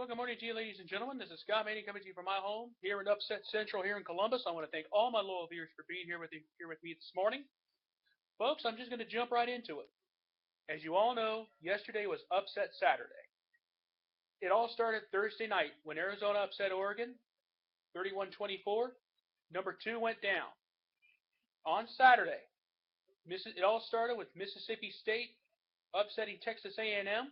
Well, good morning to you, ladies and gentlemen. This is Scott Manning coming to you from my home here in Upset Central here in Columbus. I want to thank all my loyal viewers for being here with me this morning. Folks, I'm just going to jump right into it. As you all know, yesterday was Upset Saturday. It all started Thursday night when Arizona upset Oregon 31-24. Number 2 went down. On Saturday, it all started with Mississippi State upsetting Texas A&M.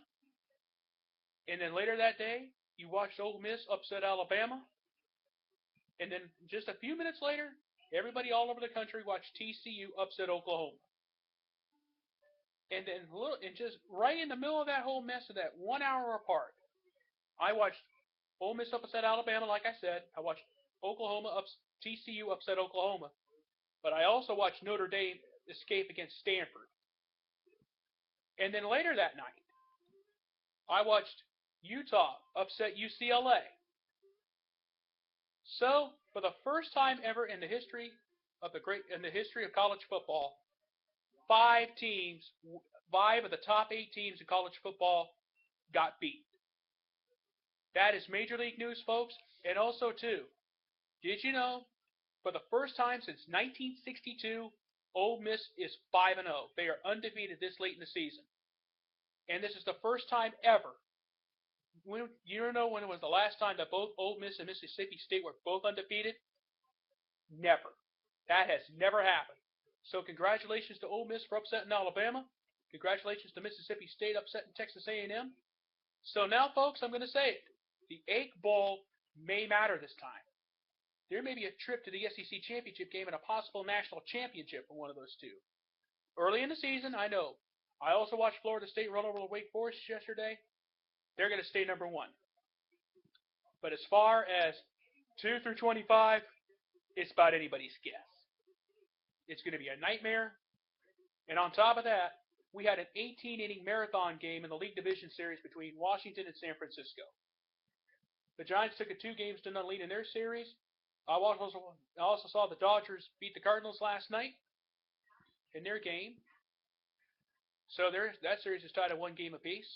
And then later that day, you watched Ole Miss upset Alabama. And then just a few minutes later, everybody all over the country watched TCU upset Oklahoma. And then just right in the middle of that whole mess of that 1 hour apart, I watched Ole Miss upset Alabama, like I said. I watched TCU upset Oklahoma. But I also watched Notre Dame escape against Stanford. And then later that night, I watched Utah upset UCLA. So, for the first time ever in the history of college football, five of the top 8 teams in college football got beat. That is Major League news, folks. And also, too, did you know, for the first time since 1962, Ole Miss is 5-0. They are undefeated this late in the season. And this is the first time ever. You know when it was the last time that both Ole Miss and Mississippi State were both undefeated? Never. That has never happened. So congratulations to Ole Miss for upsetting Alabama. Congratulations to Mississippi State upsetting Texas A&M. So now, folks, I'm going to say it. The Egg Bowl may matter this time. There may be a trip to the SEC championship game and a possible national championship for one of those two. Early in the season, I know. I also watched Florida State run over Wake Forest yesterday. They're going to stay number 1. But as far as 2 through 25, it's about anybody's guess. It's going to be a nightmare. And on top of that, we had an 18-inning marathon game in the League Division Series between Washington and San Francisco. The Giants took a 2-0 lead in their series. I also saw the Dodgers beat the Cardinals last night in their game. So that series is tied at 1 game apiece.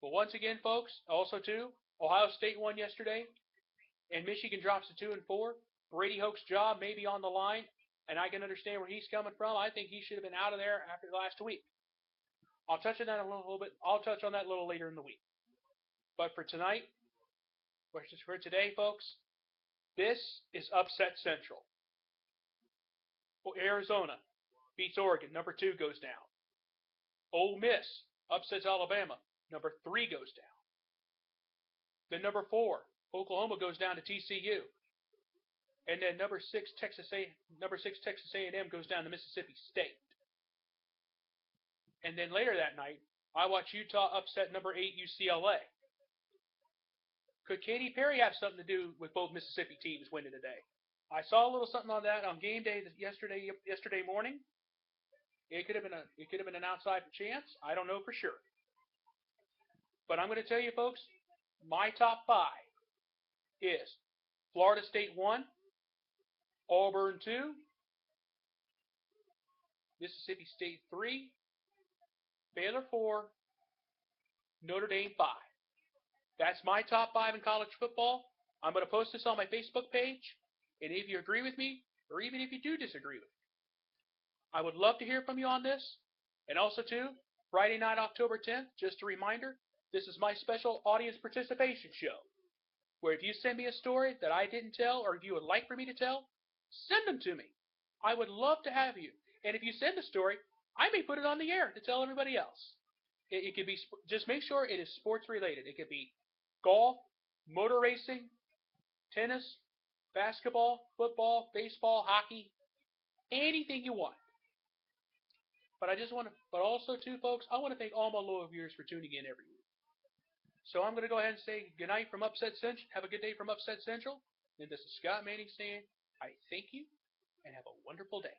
But once again, folks, also too, Ohio State won yesterday, and Michigan drops to 2-4. Brady Hoke's job may be on the line, and I can understand where he's coming from. I think he should have been out of there after last week. I'll touch on that a little bit. I'll touch on that a little later in the week. But for tonight, for today, folks, this is Upset Central. Arizona beats Oregon. Number 2 goes down. Ole Miss upsets Alabama. Number 3 goes down. Then number 4, Oklahoma goes down to TCU. And then number 6 Texas A&M goes down to Mississippi State. And then later that night, I watched Utah upset number 8 UCLA. Could Katy Perry have something to do with both Mississippi teams winning today? I saw a little something on that on game day yesterday morning. It could have been an outside chance. I don't know for sure. But I'm going to tell you, folks, my top 5 is Florida State 1, Auburn 2, Mississippi State 3, Baylor 4, Notre Dame 5. That's my top 5 in college football. I'm going to post this on my Facebook page, and if you agree with me, or even if you do disagree with me, I would love to hear from you on this. And also, too, Friday night, October 10th, just a reminder, this is my special audience participation show, where if you send me a story that I didn't tell or if you would like for me to tell, send them to me. I would love to have you. And if you send a story, I may put it on the air to tell everybody else. It could be, just make sure it is sports related. It could be golf, motor racing, tennis, basketball, football, baseball, hockey, anything you want. But also too, folks, I want to thank all my loyal viewers for tuning in every week. So I'm going to go ahead and say goodnight from Upset Central. Have a good day from Upset Central. And this is Scott Manning saying, I thank you and have a wonderful day.